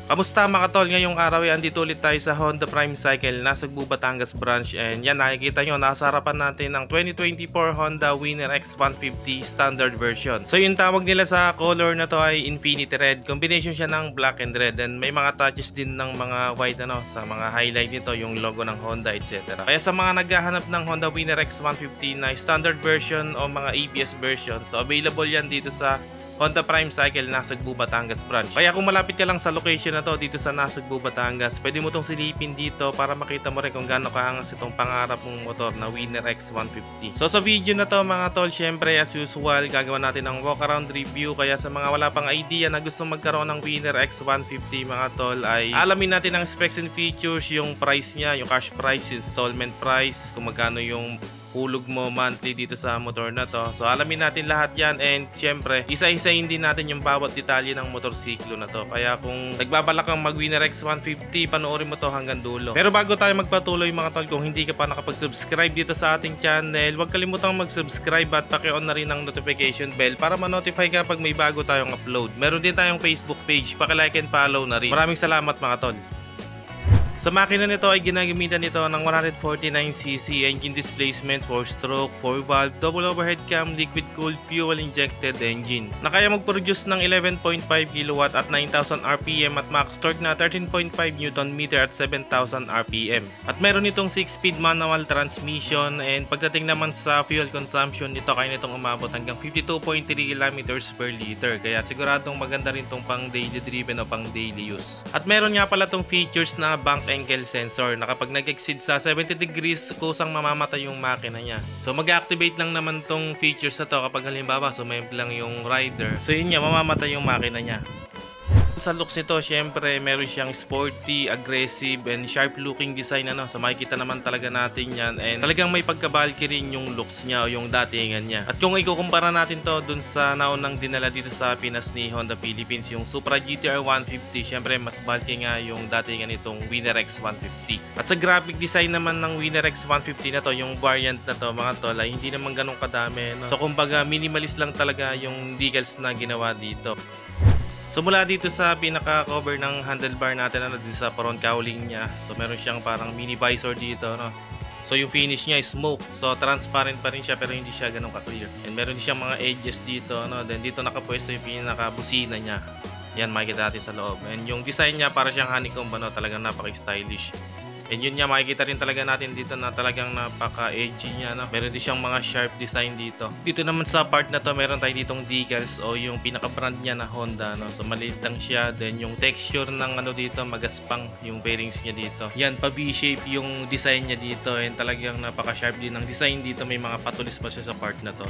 Kamusta mga tol? Ngayong araw ay andito ulit tayo sa Honda Prime Cycle, nasa Cebu, Batangas branch, and yan nakikita nyo, nasa harapan natin ang 2024 Honda Winner X150 standard version. So yung tawag nila sa color na to ay Infinity Red, combination siya ng black and red, and may mga touches din ng mga white sa mga highlight nito, yung logo ng Honda etc. Kaya sa mga naghahanap ng Honda Winner X150 na standard version o mga ABS version, so available yan dito sa Honda Prime Cycle, nasa Cebu, Batangas branch. Kaya kung malapit ka lang sa location na to dito sa nasa Cebu, Batangas, pwede mo tong silipin dito para makita mo rin kung gaano kaangas itong pangarap mong motor na Winner X150. So sa video na to mga tol, syempre as usual, gagawa natin ng walk around review. Kaya sa mga wala pang idea na gusto magkaroon ng Winner X150 mga tol, ay alamin natin ang specs and features, yung price niya, yung cash price, installment price, kung magkano yung hulog mo monthly dito sa motor na to. So alamin natin lahat yan, and syempre isa-isahin din natin yung bawat detalye ng motorsiklo na to. Kaya kung nagbabalak kang mag Winner X150, panoorin mo to hanggang dulo. Pero bago tayo magpatuloy mga tol, kung hindi ka pa nakapag-subscribe dito sa ating channel, huwag kalimutang mag-subscribe at paki-on na rin ang notification bell para ma-notify ka pag may bago tayong upload. Meron din tayong Facebook page, paki-like and follow na rin. Maraming salamat mga tol. Sa makina nito ay ginagamitan nito ng 149cc engine displacement, 4-stroke, 4-valve, double overhead cam, liquid cooled, fuel injected engine na kaya mag-produce ng 11.5 kW at 9,000 RPM at max torque na 13.5 Nm at 7,000 RPM. At meron itong 6-speed manual transmission, and pagdating naman sa fuel consumption nito, kaya nitong umabot hanggang 52.3 km per liter. Kaya siguradong maganda rin itong pang daily driven o pang daily use. At meron nga pala itong features na bank angle sensor na kapag nag-exceed sa 70 degrees, kusang mamamatay yung makina niya. So mag-activate lang naman tong features na to kapag halimbawa sumemp lang yung rider. So yun nga, mamamatay yung makina niya. Sa looks nito, syempre meron siyang sporty, aggressive, and sharp looking design So makikita naman talaga natin yan, and talagang may pagka-bulky rin yung looks niya o yung datingan niya. At kung ikukumpara natin to dun sa naunang dinala dito sa Pinas ni Honda Philippines, yung Supra GTR 150, syempre mas bulky nga yung datingan nitong Winner X150. At sa graphic design naman ng Winner X150 na to, yung variant na to mga tol, ay hindi naman ganun kadami. So kumbaga minimalist lang talaga yung decals na ginawa dito. So mula dito sa pinaka-cover ng handlebar natin dito sa front cowling niya, so meron siyang parang mini visor dito So yung finish niya is smoke. So transparent pa rin siya pero hindi siya ganun ka-clear. And meron siyang mga edges dito Then dito nakapwesto yung pinaka-busina niya. Yan makikita natin sa loob. And yung design niya para siyang honeycomb talagang napaka-stylish. And yun nga, makikita rin talaga natin dito na talagang napaka-edgy niya Meron din siyang mga sharp design dito. Dito naman sa part na to, meron tayo ditong decals o yung pinaka-brand niya na Honda So maliit lang siya. Then yung texture ng dito, magaspang yung fairings niya dito. Yan, pa V-shape yung design niya dito, and talagang napaka-sharp din ang design dito. May mga patulis pa siya sa part na to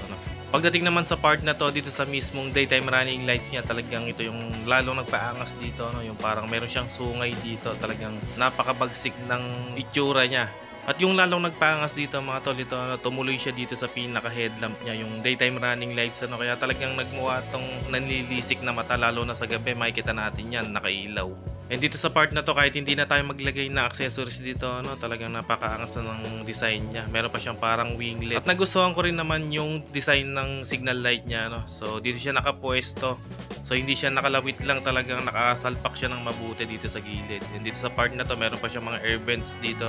Pagdating naman sa part na to, dito sa mismong daytime running lights niya, talagang ito yung lalong nagpaangas dito Yung parang meron siyang sungay dito. Talagang napakabagsik ng itsura niya. At yung lalong nagpaangas dito mga tol, ito tumuloy siya dito sa pinaka headlamp niya, yung daytime running lights kaya talagang nagmukha tong nanlilisik na mata, lalo na sa gabi makikita natin yan, nakailaw. And dito sa part na to, kahit hindi na tayo maglagay na accessories dito talagang napakaangas na ng design niya. Meron pa siyang parang winglet. At nagustuhan ko rin naman yung design ng signal light niya So dito siya nakapwesto. So hindi siya nakalawit lang, talagang nakasalpak siya ng mabuti dito sa gilid. And dito sa part na to, meron pa siyang mga air vents dito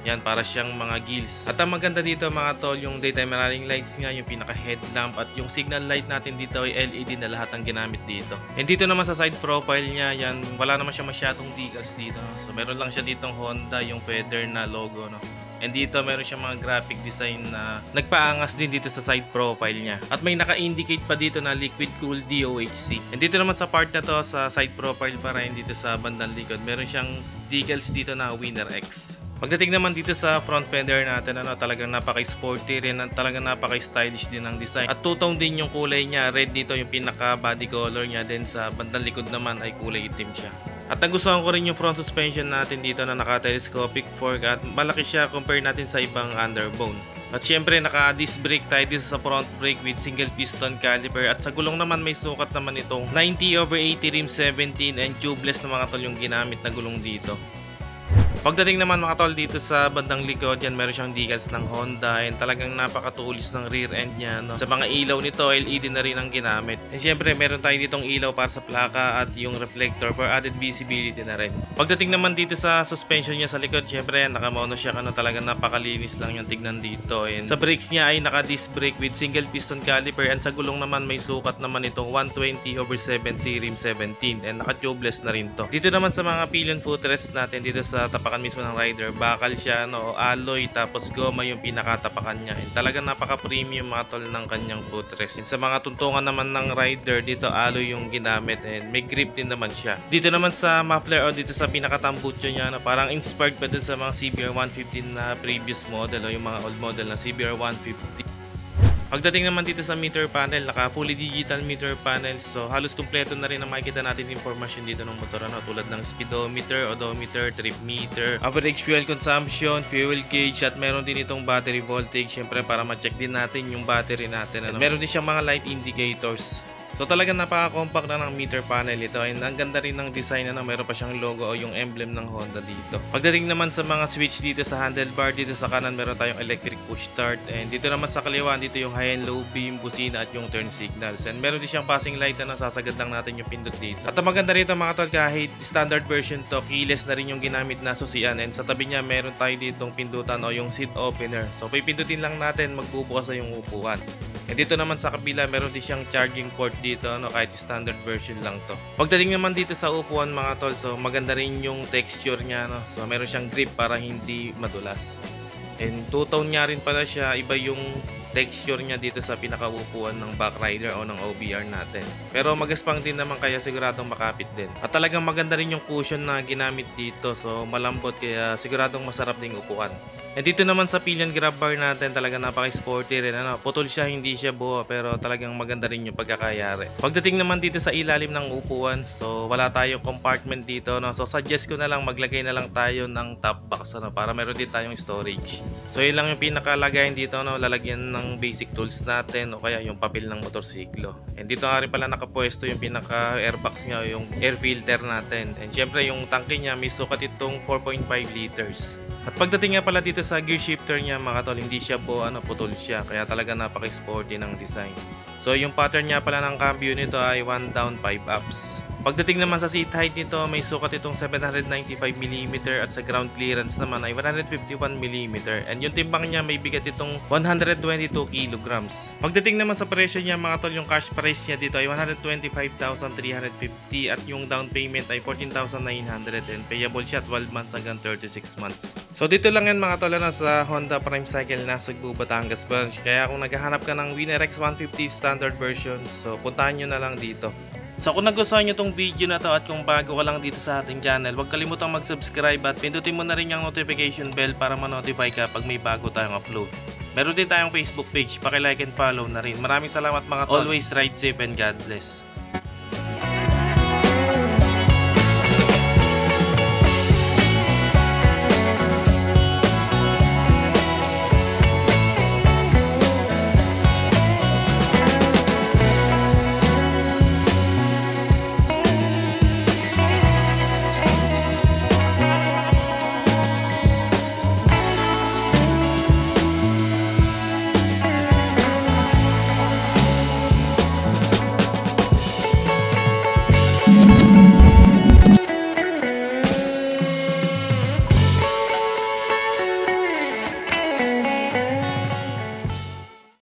Yan, para siyang mga gills. At ang maganda dito mga tol, yung daytime running lights nga, yung pinaka headlamp, at yung signal light natin dito ay LED na lahat ang ginamit dito. And dito naman sa side profile niya, yan, wala naman siya masyadong decals dito So meron lang siya ditong Honda, yung feather na logo And dito meron siyang mga graphic design na nagpaangas din dito sa side profile niya. At may naka-indicate pa dito na liquid cooled DOHC. And dito naman sa part na to, sa side profile pa rin dito sa bandang likod, meron siyang decals dito na Winner X. Pagdating naman dito sa front fender natin, talagang napaka-sporty rin, talagang napaka-stylish din ang design. At two-tone din yung kulay niya, red dito yung pinaka-body color niya, then sa bandang likod naman ay kulay itim siya. At nagustuhan ko rin yung front suspension natin dito na naka-telescopic fork, at malaki siya compare natin sa ibang underbone. At syempre naka-disc brake tayo dito sa front brake with single piston caliper, at sa gulong naman may sukat naman itong 90/80 rim 17 and tubeless na mga tol yung ginamit na gulong dito. Pagdating naman mga tol dito sa bandang likod, yan meron siyang decals ng Honda and talagang napakatulis ng rear end niya, no? Sa mga ilaw nito, LED na rin ang ginamit. And syempre meron tayo ditong ilaw para sa plaka at yung reflector for added visibility na rin. Pagdating naman dito sa suspension niya sa likod, syempre naka-mono shock, talagang napakalinis lang yung tignan dito. And sa brakes niya ay naka-disc brake with single piston caliper, and sa gulong naman may sukat naman itong 120/70 rim 17 and naka-tubeless na rin to. Dito naman sa mga pillion footrest natin dito sa tapakan mismo ng rider, bakal siya, no, alloy, tapos goma yung pinakatapakan niya. And talagang napaka-premium mga tol ng kanyang footrest. And sa mga tuntungan naman ng rider, dito alloy yung ginamit and may grip din naman siya. Dito naman sa muffler o dito sa pinakatambutso niya, no, parang inspired pa dun sa mga CBR 150 na previous model o yung mga old model na CBR 150. Pagdating naman dito sa meter panel, naka fully digital meter panel. So halos kumpleto na rin ang makikita natin information dito ng motor, tulad ng speedometer, odometer, trip meter, average fuel consumption, fuel gauge, at meron din itong battery voltage, syempre para ma-check din natin yung battery natin. Meron din siyang mga light indicators. So talagang napaka-compact na ng meter panel ito, and ang ganda rin ng design, meron pa siyang logo o yung emblem ng Honda dito. Pagdating naman sa mga switch dito sa handlebar, dito sa kanan meron tayong electric push start, and dito naman sa kaliwa dito yung high and low beam, busina at yung turn signals, and meron din siyang passing light na sasagad lang natin yung pindot dito. At ang maganda rito mga tol, kahit standard version to, keyless na rin yung ginamit na susian, and sa tabi niya meron tayo ditong pindutan o yung seat opener. So pipindutin lang natin, magbubukas na yung upuan. And dito naman sa kabila meron din siyang charging port dito, kahit standard version lang to. Pagdating naman dito sa upuan mga tol, so maganda rin yung texture niya, so meron siyang grip para hindi madulas. And two-tone niya rin pala siya, iba yung texture niya dito sa pinakaupuan ng back rider o ng OBR natin. Pero magaspang din naman, kaya siguradong makapit din. At talagang maganda rin yung cushion na ginamit dito, so malambot, kaya siguradong masarap ding upuan. And dito naman sa pillion grab bar natin, talaga napaka-sporty rin. Putol siya, hindi siya buo, pero talagang maganda rin yung pagkakayari. Pagdating naman dito sa ilalim ng upuan, so wala tayong compartment dito, so suggest ko na lang maglagay na lang tayo ng top box, para meron din tayong storage. So yun lang yung pinakalagayan dito, lalagyan ng basic tools natin o kaya yung papel ng motorsiklo. And dito nga rin pala nakapwesto yung pinaka airbox niya, yung air filter natin. And syempre yung tangke niya may sukat itong 4.5 liters. At pagdating nga pala dito sa gear shifter niya mga tol, hindi siya po putol siya, kaya talaga napaka-sporty ng design. So yung pattern niya pala ng cambio nito ay 1 down 5 ups. Pagdating naman sa seat height nito, may sukat itong 795mm at sa ground clearance naman ay 151mm, and yung timbang niya may bigat itong 122 kg. Pagdating naman sa presyo niya mga tol, yung cash price niya dito ay 125,350 at yung down payment ay 14,900, and payable siya 12 months hanggang 36 months. So dito lang yan mga tol, sa Honda Prime Cycle na Sugbu, Batangas branch. Kaya kung naghahanap ka ng Winner X 150 standard version, so puntahan nyo na lang dito. So kung nagustuhan nyo tong video na to at kung bago ka lang dito sa ating channel, huwag kalimutang mag-subscribe at pindutin mo na rin yung notification bell para ma-notify ka pag may bago tayong upload. Meron din tayong Facebook page, paki-like and follow na rin. Maraming salamat mga tol. Always ride safe and God bless.